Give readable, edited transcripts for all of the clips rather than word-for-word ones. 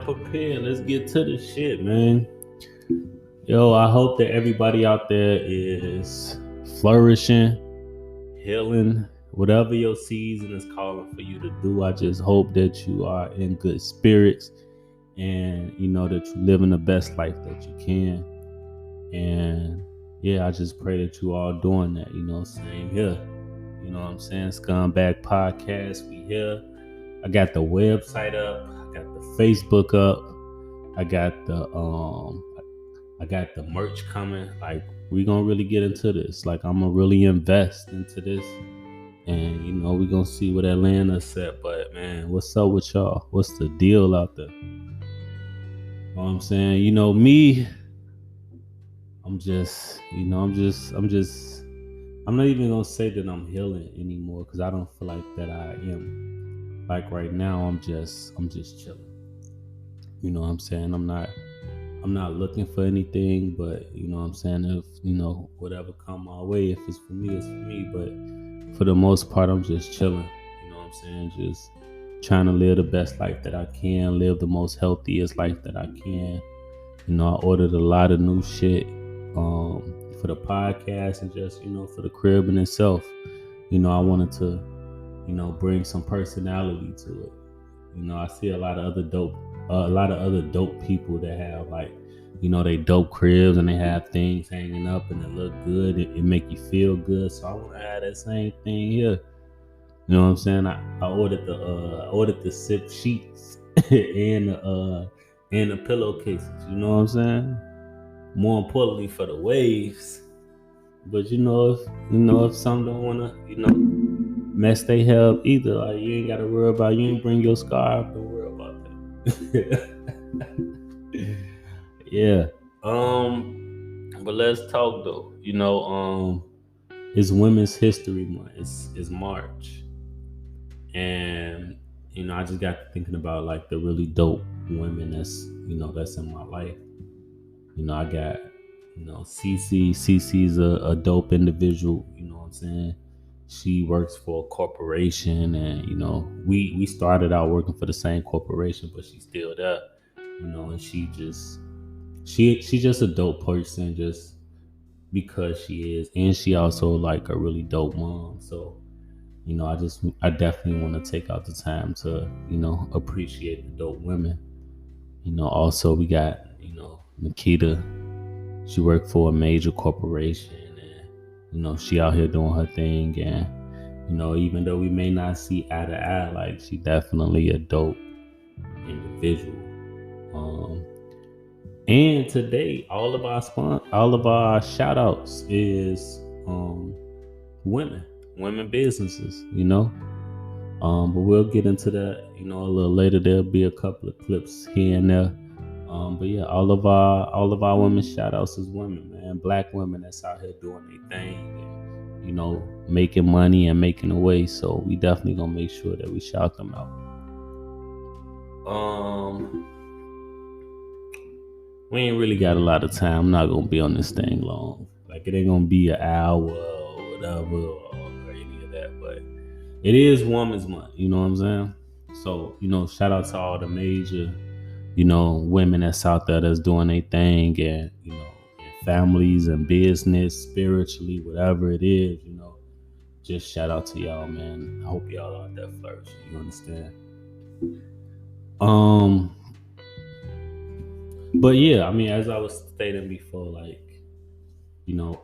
Prepared. Let's get to the shit, man. Yo, I hope that everybody out there is flourishing, healing, whatever your season is calling for you to do. I just hope that you are in good spirits and you know that you're living the best life that you can. And yeah, I just pray that you all doing that, same here. You know what I'm saying? Scumbag Podcast, we here. I got the website up, I got the Facebook up, I got the merch coming. Like, we gonna really get into this. Like, I'm gonna really invest into this. And we gonna see what Atlanta's at. But man, what's up with y'all? What's the deal out there? You know what I'm saying? Me, I'm not even gonna say that I'm healing anymore because I don't feel like that I am. Like right now, I'm just chilling. You know what I'm saying? I'm not looking for anything, but you know what I'm saying? If, whatever come my way, if it's for me, it's for me. But for the most part, I'm just chilling. You know what I'm saying? Just trying to live the best life that I can, live the most healthiest life that I can. I ordered a lot of new shit for the podcast and just, for the crib in itself. I wanted to, bring some personality to it. I see a lot of other dope people that have like, they dope cribs and they have things hanging up and it look good. It make you feel good. So I want to have that same thing here. You know what I'm saying? I ordered the sip sheets and the pillowcases. You know what I'm saying? More importantly for the waves. But if some don't wanna, mess they hair up either. Like, you ain't gotta worry about, you ain't bring your scarf, don't worry about that. Yeah. But let's talk though. It's Women's History Month. It's March. And I just got to thinking about like the really dope women that's in my life. I got Cece. Cece's a dope individual, you know what I'm saying? She works for a corporation and we started out working for the same corporation, but she's still there. And she's just a dope person just because she is. And she also like a really dope mom. So I definitely want to take out the time to, appreciate the dope women. Also we got, Nikita. She worked for a major corporation and, she out here doing her thing. And, even though we may not see eye to eye, like she definitely a dope individual. And today, all of our shout outs is women businesses, but we'll get into that, a little later. There'll be a couple of clips here and there. But yeah, all of our women shout outs is women, man. Black women that's out here doing their thing and, making money and making a way. So we definitely gonna make sure that we shout them out. We ain't really got a lot of time. I'm not gonna be on this thing long. Like, it ain't gonna be an hour or whatever or any of that. But it is Women's Month, you know what I'm saying? So, shout out to all the major, women that's out there that's doing their thing and, and families and business, spiritually, whatever it is, just shout out to y'all, man. I hope y'all out there flourishing, you understand? But yeah, I mean, as I was stating before, like,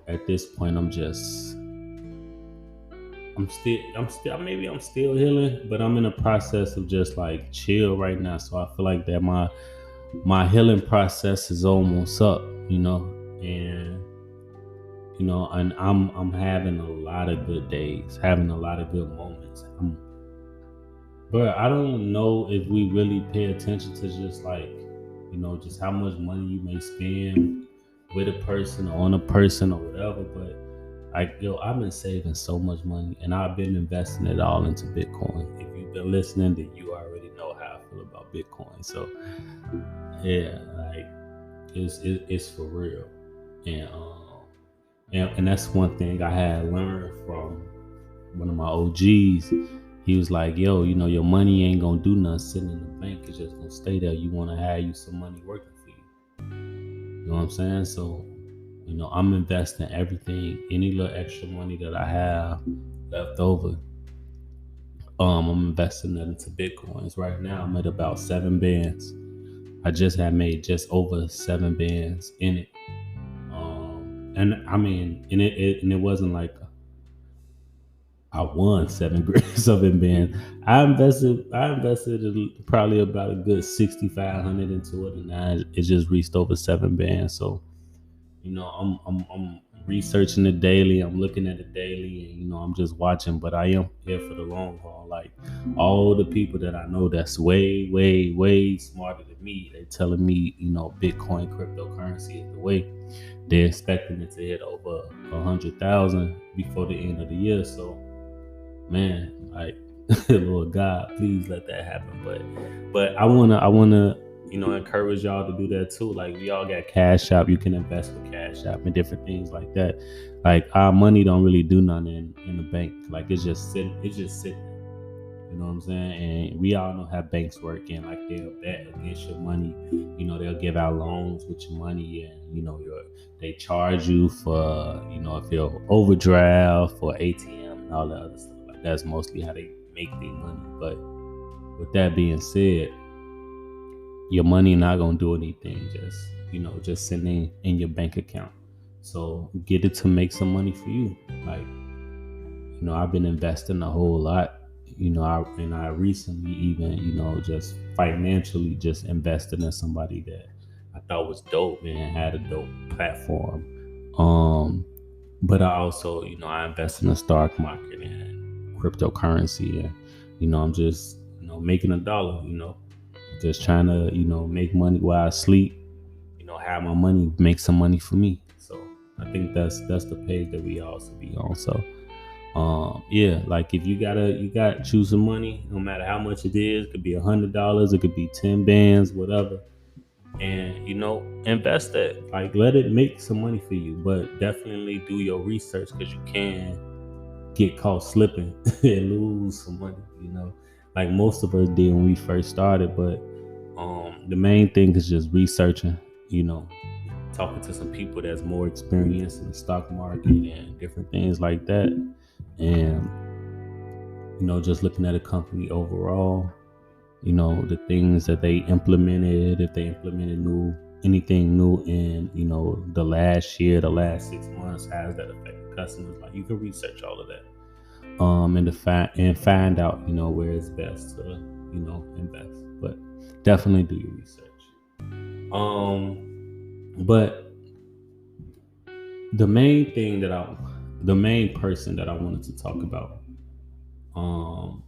at this point, I'm still healing, but I'm in a process of just like chill right now. So I feel like that my healing process is almost up, and and I'm having a lot of good days, having a lot of good moments. But I don't know if we really pay attention to just like, just how much money you may spend with a person or on a person or whatever. But I've been saving so much money and I've been investing it all into Bitcoin. If you've been listening, then you already know how I feel about Bitcoin. So yeah, like it's for real. And that's one thing I had learned from one of my OGs. He was like, yo, your money ain't gonna do nothing sitting in the bank. It's just gonna stay there. You wanna have you some money working for you. You know what I'm saying? So, I'm investing everything, any little extra money that I have left over. I'm investing that into Bitcoins. Right now I'm at about 7 bands. I just had made just over 7 bands in it. And I mean, and it wasn't like I won 7 grand, 7 bands. I invested probably about a good 6,500 into it, and now it just reached over 7 bands. So I'm researching it daily. I'm looking at it daily, and I'm just watching. But I am here for the long haul. Like all the people that I know that's way, way, way smarter than me, they telling me, Bitcoin cryptocurrency is the way. They're expecting it to hit over 100,000 before the end of the year. So man, like Lord God, please let that happen. But I wanna encourage y'all to do that too. Like we all got Cash App. You can invest with Cash App and different things like that. Like our money don't really do nothing in the bank. Like it's just sitting. You know what I'm saying? And we all know how banks work, and like they'll bet against your money. They'll give out loans with your money, and they charge you for if you're overdraft for ATM and all that other stuff. Like that's mostly how they make their money. But with that being said, your money not gonna do anything. Just sitting in your bank account. So get it to make some money for you. Like I've been investing a whole lot. I recently even, just financially just invested in somebody that I thought was dope and had a dope platform. But I also, I invest in the stock market and cryptocurrency, and I'm just, making a dollar. Just trying to, make money while I sleep. Have my money make some money for me. So I think that's the page that we all should be on. So yeah, like if you got choose some money, no matter how much it is. It could be $100, it could be 10 bands, whatever, and invest that. Like let it make some money for you, but definitely do your research, because you can get caught slipping and lose some money. Like most of us did when we first started. But the main thing is just researching. Talking to some people that's more experienced in the stock market and different things like that. And just looking at a company overall, the things that they implemented, if they implemented anything new in the last year, the last 6 months, how does that affect the customers? Like you can research all of that, and find out where it's best to invest. But definitely do your research. But the main person that I wanted to talk about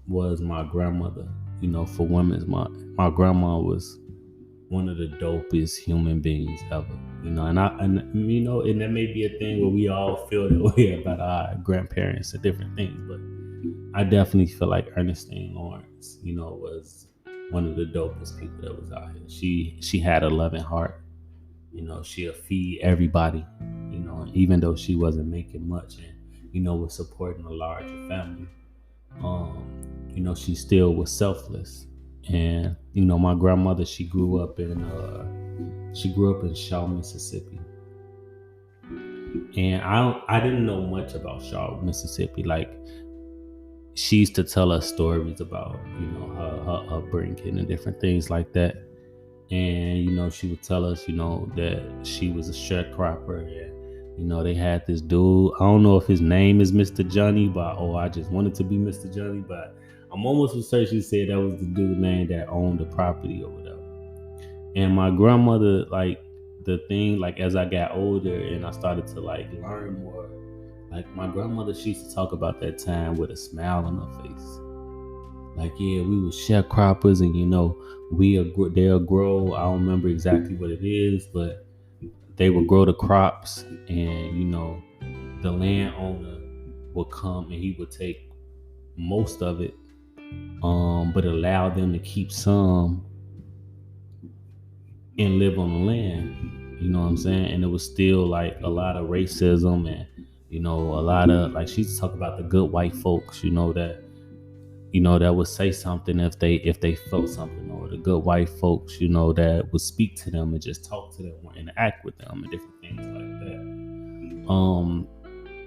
was my grandmother. For women's month, my grandma was one of the dopest human beings ever. And that may be a thing where we all feel that way about our grandparents and different things. But I definitely feel like Ernestine Lawrence, was one of the dopest people that was out here. She had a loving heart. She'll feed everybody. Even though she wasn't making much, and was supporting a larger family. She still was selfless. And my grandmother, she grew up in Shaw, Mississippi. And I didn't know much about Shaw, Mississippi. Like she used to tell us stories about her upbringing and different things like that. And she would tell us that she was a sharecropper. And they had this dude. I don't know if his name is Mr. Johnny, but I just wanted to be Mr. Johnny, but I'm almost certain she said that was the dude name that owned the property or whatever. And my grandmother, like the thing, like as I got older and I started to like learn more, like my grandmother, she used to talk about that time with a smile on her face. Like, yeah, we were sharecroppers, and they'll grow. I don't remember exactly what it is, but they would grow the crops, and the landowner would come and he would take most of it, but allow them to keep some and live on the land. You know what I'm saying? And it was still like a lot of racism, and a lot of, like, she used to talk about the good white folks, that that would say something if they felt something, or the good white folks, that would speak to them and just talk to them or interact with them and different things like that.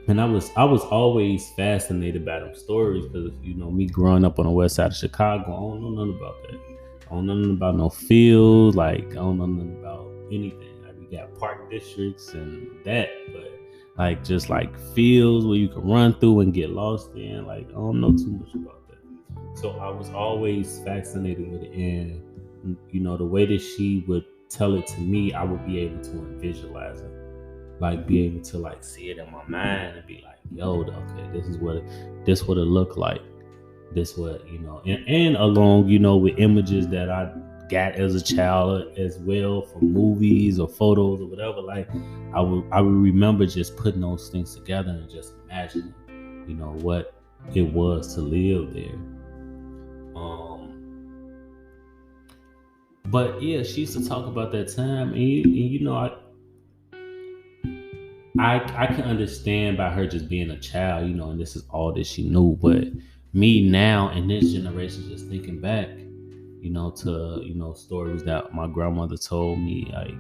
And I was always fascinated by them stories because me growing up on the west side of Chicago, I don't know nothing about that. I don't know nothing about no fields. Like I don't know nothing about anything. Like we got park districts and that, but like just like fields where you can run through and get lost in. Like I don't know too much about that. So I was always fascinated with it, and the way that she would tell it to me, I would be able to visualize it, like be able to like see it in my mind and be like, yo, okay, this what it look like. This what and along with images that I got as a child as well from movies or photos or whatever. Like I would remember just putting those things together and just imagining, what it was to live there. But yeah, she used to talk about that time, and I can understand by her just being a child, and this is all that she knew. But me now in this generation, just thinking back, to stories that my grandmother told me, like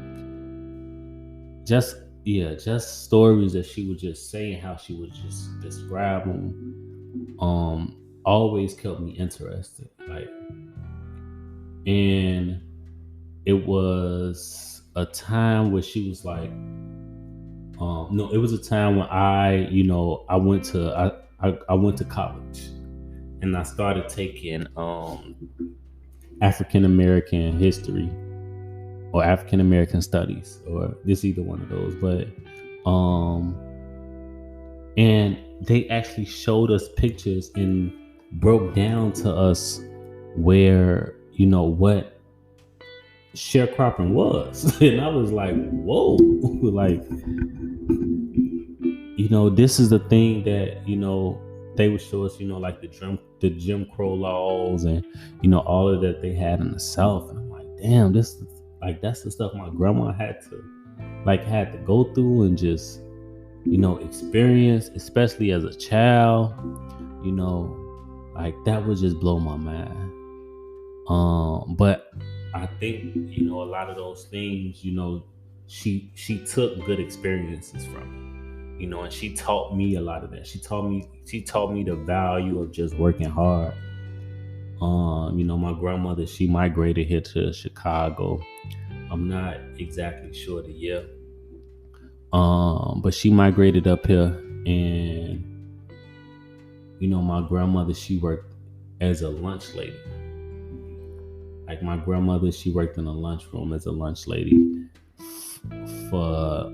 just just stories that she would just say and how she would just describe them. Always kept me interested, like, and it was a time where she was like, no, it was a time when I went to I went to college, and I started taking African American history or African American studies, or it's either one of those. But and they actually showed us pictures and broke down to us where what sharecropping was, and I was like, whoa, like this is the thing that they would show us, like the Jim Crow laws and all of that they had in the South, and I'm like, damn, that's the stuff my grandma had to go through and just experience, especially as a child. Like that would just blow my mind. But I think a lot of those things, she took good experiences from it. And she taught me a lot of that. She taught me the value of just working hard. My grandmother, she migrated here to Chicago. I'm not exactly sure the year. But she migrated up here, and my grandmother, she worked as a lunch lady. Like my grandmother, she worked in a lunchroom as a lunch lady for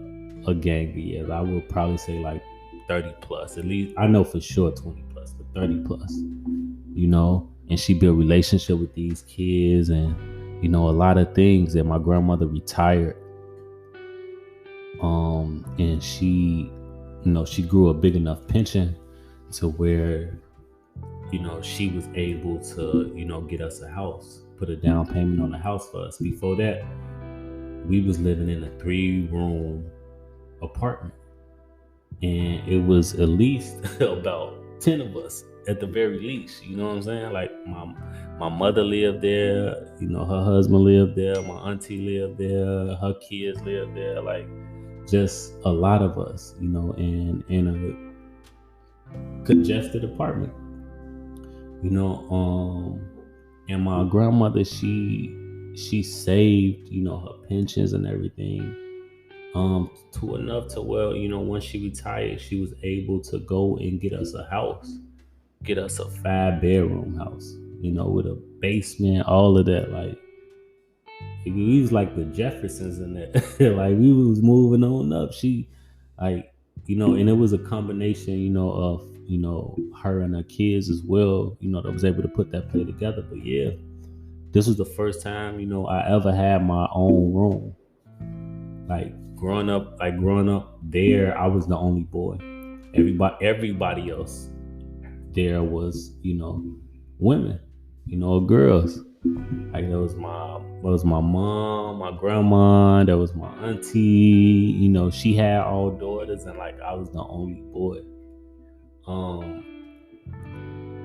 a gang of years. I would probably say like 30 plus. At least I know for sure 20 plus, but 30 plus. And she built relationship with these kids, and a lot of things. That my grandmother retired, and she grew a big enough pension to where she was able to get us a house, put a down payment on a house for us. Before that, we was living in a 3-room apartment, and it was at least about 10 of us at the very least. You know what I'm saying? Like my mother lived there, her husband lived there, my auntie lived there, her kids lived there, like just a lot of us, in a congested apartment. And my grandmother, she saved her pensions and everything, to enough to where once she retired, she was able to go and get us a house, get us a 5-bedroom house, with a basement, all of that. Like we was like the Jeffersons in that. Like we was moving on up. She like and it was a combination of her and her kids as well, that was able to put that play together. But yeah, this was the first time I ever had my own room. Like growing up there, I was the only boy. Everybody else there was women, girls. Like that was my mom, my grandma, that was my auntie. She had all daughters, and like I was the only boy.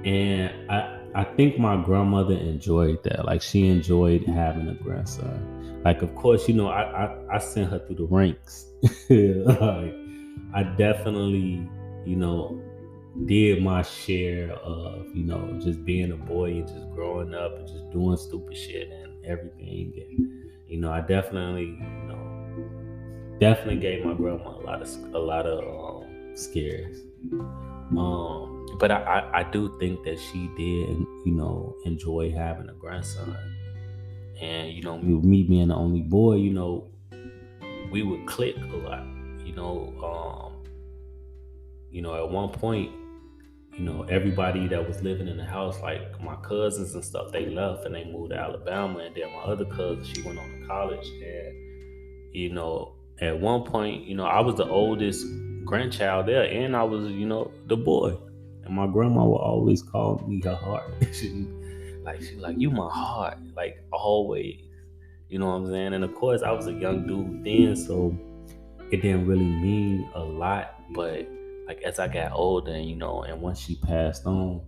And I think my grandmother enjoyed that. Like she enjoyed having a grandson. Like of course, I sent her through the ranks. Like I definitely, you know, did my share of, just being a boy and just growing up and just doing stupid shit and everything. And, I definitely gave my grandma a lot of scares. But I do think that she did, enjoy having a grandson. And, me being the only boy, we would click a lot. You know, at one point, everybody that was living in the house, like my cousins and stuff, they left and they moved to Alabama. And then my other cousin, she went on to college. And, at one point, I was the oldest grandchild there, and I was, the boy. And my grandma would always call me her heart. she like, you my heart, like always. You know what I'm saying? And of course, I was a young dude then, so it didn't really mean a lot. But like as I got older, and once she passed on,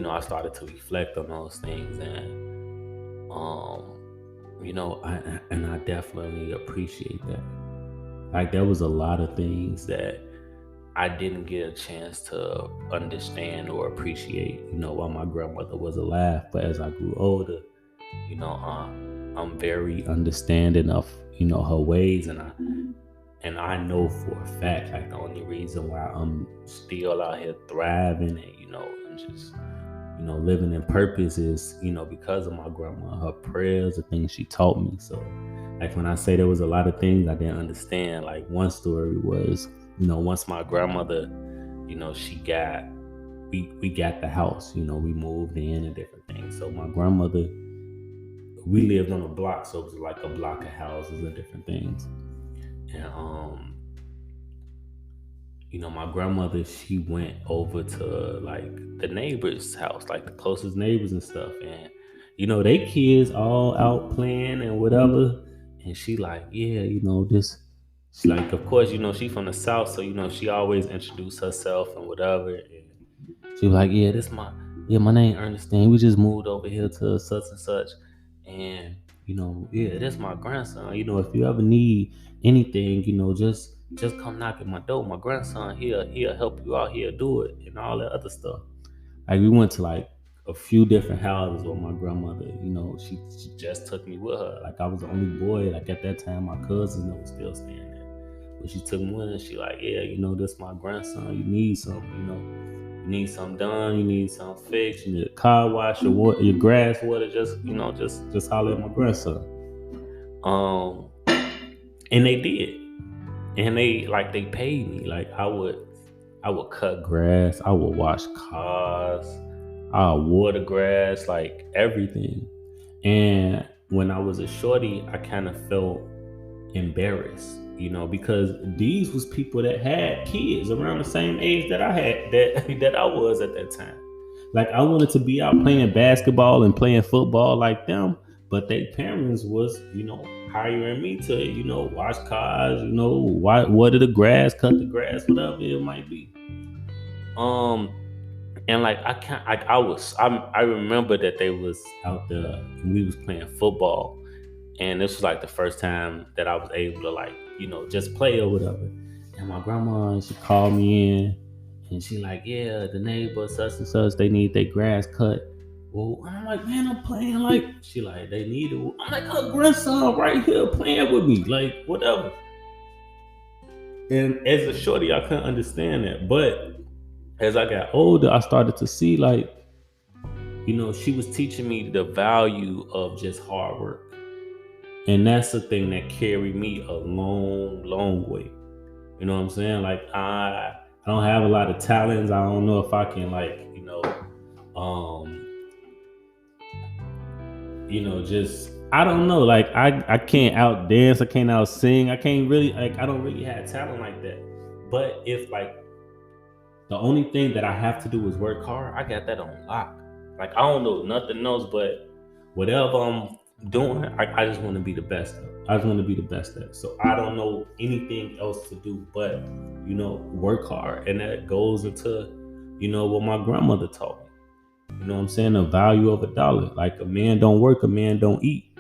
I started to reflect on those things. And I definitely appreciate that. Like there was a lot of things that I didn't get a chance to understand or appreciate, while my grandmother was alive. But as I grew older, I'm very understanding of, her ways. And I know for a fact, like the only reason why I'm still out here thriving and, and just, living in purpose is, because of my grandma, her prayers, the things she taught me. So like when I say there was a lot of things I didn't understand, like one story was, once my grandmother, she got, we got the house, we moved in and different things. So my grandmother, we lived on a block. So it was like a block of houses and different things. And, my grandmother, she went over to like the neighbor's house, like the closest neighbors and stuff. And, they kids all out playing and whatever. And she like, yeah, this, she like, of course, she from the South. So, she always introduced herself and whatever. And she was like, yeah, my name Ernestine. We just moved over here to such and such. And, yeah, that's my grandson. If you ever need anything, just come knock at my door. My grandson, he'll help you out. He'll do it and all that other stuff. Like we went to like a few different houses with my grandmother. She just took me with her. Like I was the only boy. Like at that time, my cousins that was still staying there. But she took me with her and she like, yeah, this my grandson. You need something, you need something done, you need something fixed, you need a car wash, your grass water, just holler at my grandson. Um, and they did, and they paid me. Like I would cut grass, I would wash cars, I would water grass, like everything. And when I was a shorty, I kind of felt embarrassed, because these was people that had kids around the same age that I had, that I was at that time. Like I wanted to be out playing basketball and playing football like them, but their parents was, hiring me to, wash cars, water the grass, cut the grass, whatever it might be. Um, and like I can't, like I remember that they was out there and we was playing football, and this was like the first time that I was able to like, just play or whatever. And my grandma, she called me in and she like, yeah, the neighbor such and such, they need their grass cut. Well, I'm like, man, I'm playing like, she like, they need it. I'm like, her grandson right here playing with me, like whatever. And as a shorty, I couldn't understand that. But as I got older, I started to see like, she was teaching me the value of just hard work. And that's the thing that carried me a long, long way. You know what I'm saying? Like I don't have a lot of talents. I don't know if I can like, um, just I don't know. Like I can't out dance, I can't out sing, I can't really like I don't really have talent like that. But if like the only thing that I have to do is work hard, I got that on lock. Like I don't know nothing else, but whatever I'm doing, I just want to be the best at. I just want to be the best at. So I don't know anything else to do but, work hard. And that goes into, what my grandmother taught me. You know what I'm saying? The value of a dollar. Like a man don't work, a man don't eat.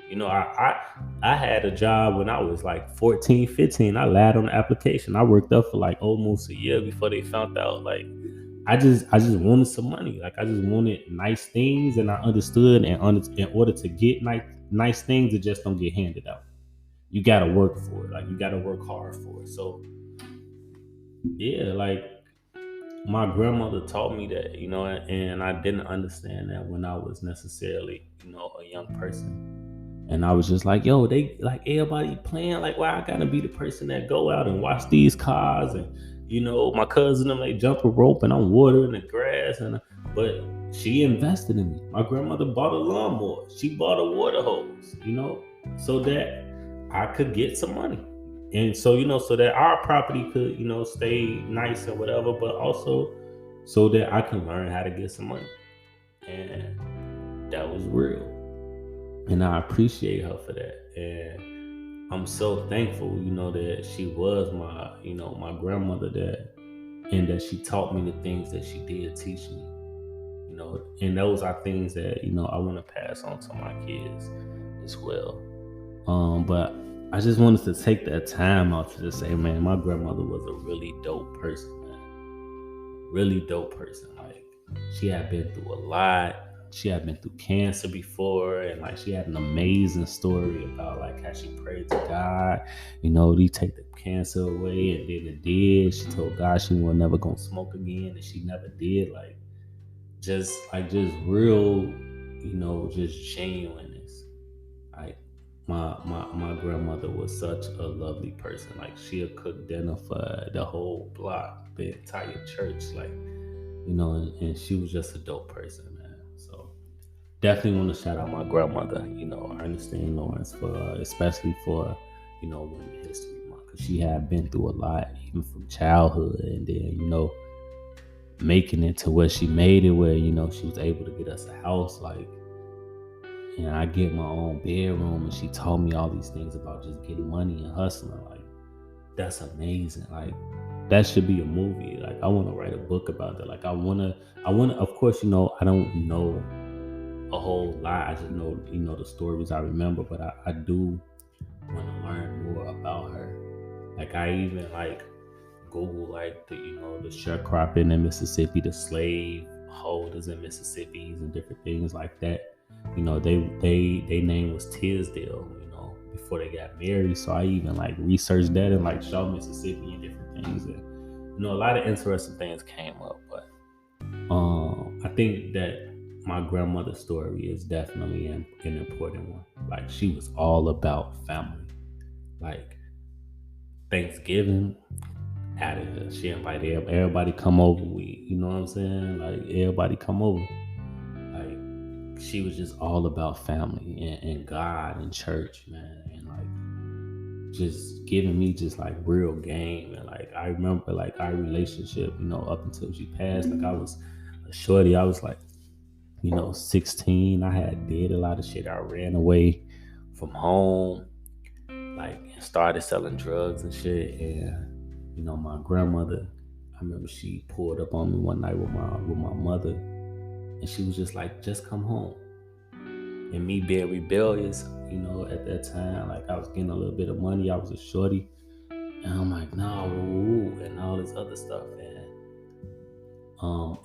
You know, I had a job when I was like 14, 15. I lied on the application. I worked up for like almost a year before they found out. Like I just wanted some money. Like I just wanted nice things, and I understood in order to get nice things, it just don't get handed out. You gotta work for it. Like you gotta work hard for it. So yeah, like my grandmother taught me that, and I didn't understand that when I was necessarily, a young person. And I was just like, yo, they like everybody playing. Like, why I gotta be the person that go out and watch these cars? And my cousin them, they jump a rope and I'm watering the grass. But she invested in me. My grandmother bought a lawnmower. She bought a water hose. So that I could get some money. And so so that our property could stay nice and whatever, but also so that I can learn how to get some money. And that was real. And I appreciate her for that. And I'm so thankful, that she was my grandmother, that and that she taught me the things that she did teach me. And those are things that I want to pass on to my kids as well. But I just wanted to take that time out to just say, man, my grandmother was a really dope person, man. Really dope person. Like she had been through a lot. She had been through cancer before, and like she had an amazing story about like how she prayed to God, he take the cancer away, and then it did. She told God she was never gonna smoke again, and she never did. Like just real, just genuineness. Like my grandmother was such a lovely person. Like she'll cook dinner for the whole block, the entire church. Like and she was just a dope person, man. So definitely want to shout out my grandmother, Ernestine Lawrence, for especially for Women History Month, because she had been through a lot, even from childhood, and then making it to where she made it, where she was able to get us a house, like. And I get my own bedroom, and she taught me all these things about just getting money and hustling. Like, that's amazing. Like, that should be a movie. Like, I want to write a book about that. Like, of course, I don't know a whole lot. I just know, the stories I remember, but I do want to learn more about her. Like, I even like Google like the sharecropping in Mississippi, the slave holders in Mississippi, and different things like that. They name was Tisdale, before they got married. So I even like researched that and like Shaw, Mississippi, and different things. And a lot of interesting things came up. But I think that my grandmother's story is definitely an important one. Like she was all about family. Like Thanksgiving, out of here. She invited everybody come over. You know what I'm saying? Like everybody come over. Like she was just all about family and God and church, man, and like just giving me just like real game. And like I remember like our relationship, up until she passed. Like I was a shorty. I was like 16. I had did a lot of shit. I ran away from home, like started selling drugs and shit. And my grandmother, I remember she pulled up on me one night with my mother, and she was just like, just come home. And me being rebellious, at that time, like I was getting a little bit of money, I was a shorty, and I'm like, no, and all this other stuff.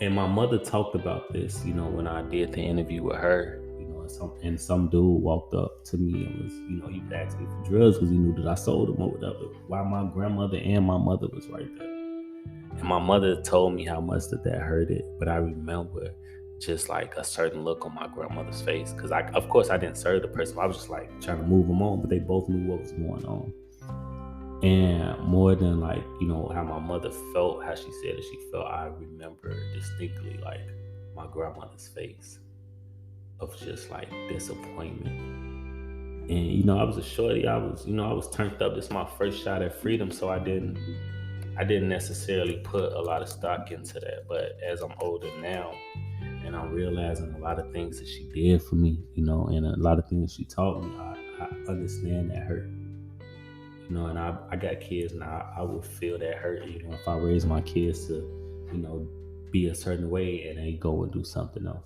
And my mother talked about this, when I did the interview with her, and some dude walked up to me and was, he would ask me for drugs because he knew that I sold them or whatever. While my grandmother and my mother was right there. And my mother told me how much that hurt it. But I remember just like a certain look on my grandmother's face. Because of course I didn't serve the person. I was just like trying to move them on, but they both knew what was going on. And more than like, how my mother felt, how she said that she felt, I remember distinctly like my grandmother's face of just like disappointment. And I was a shorty. I was turned up. This is my first shot at freedom, so I didn't necessarily put a lot of stock into that. But as I'm older now, and I'm realizing a lot of things that she did for me, and a lot of things she taught me, I understand that hurt. And I got kids now. I would feel that hurt, if I raise my kids to, be a certain way and then go and do something else.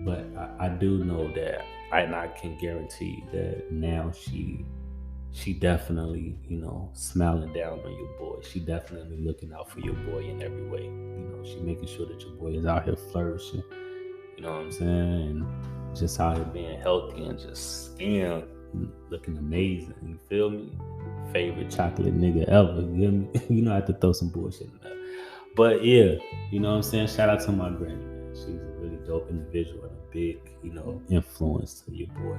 But I do know that I can guarantee that now she definitely, smiling down on your boy. She definitely looking out for your boy in every way. She making sure that your boy is out here flourishing. You know what I'm saying? And just out here being healthy and just skin looking amazing. You feel me? Favorite chocolate nigga ever. You hear me? I have to throw some bullshit in there. But yeah, you know what I'm saying? Shout out to my granny, man. She's a really dope individual and a big, influence to your boy.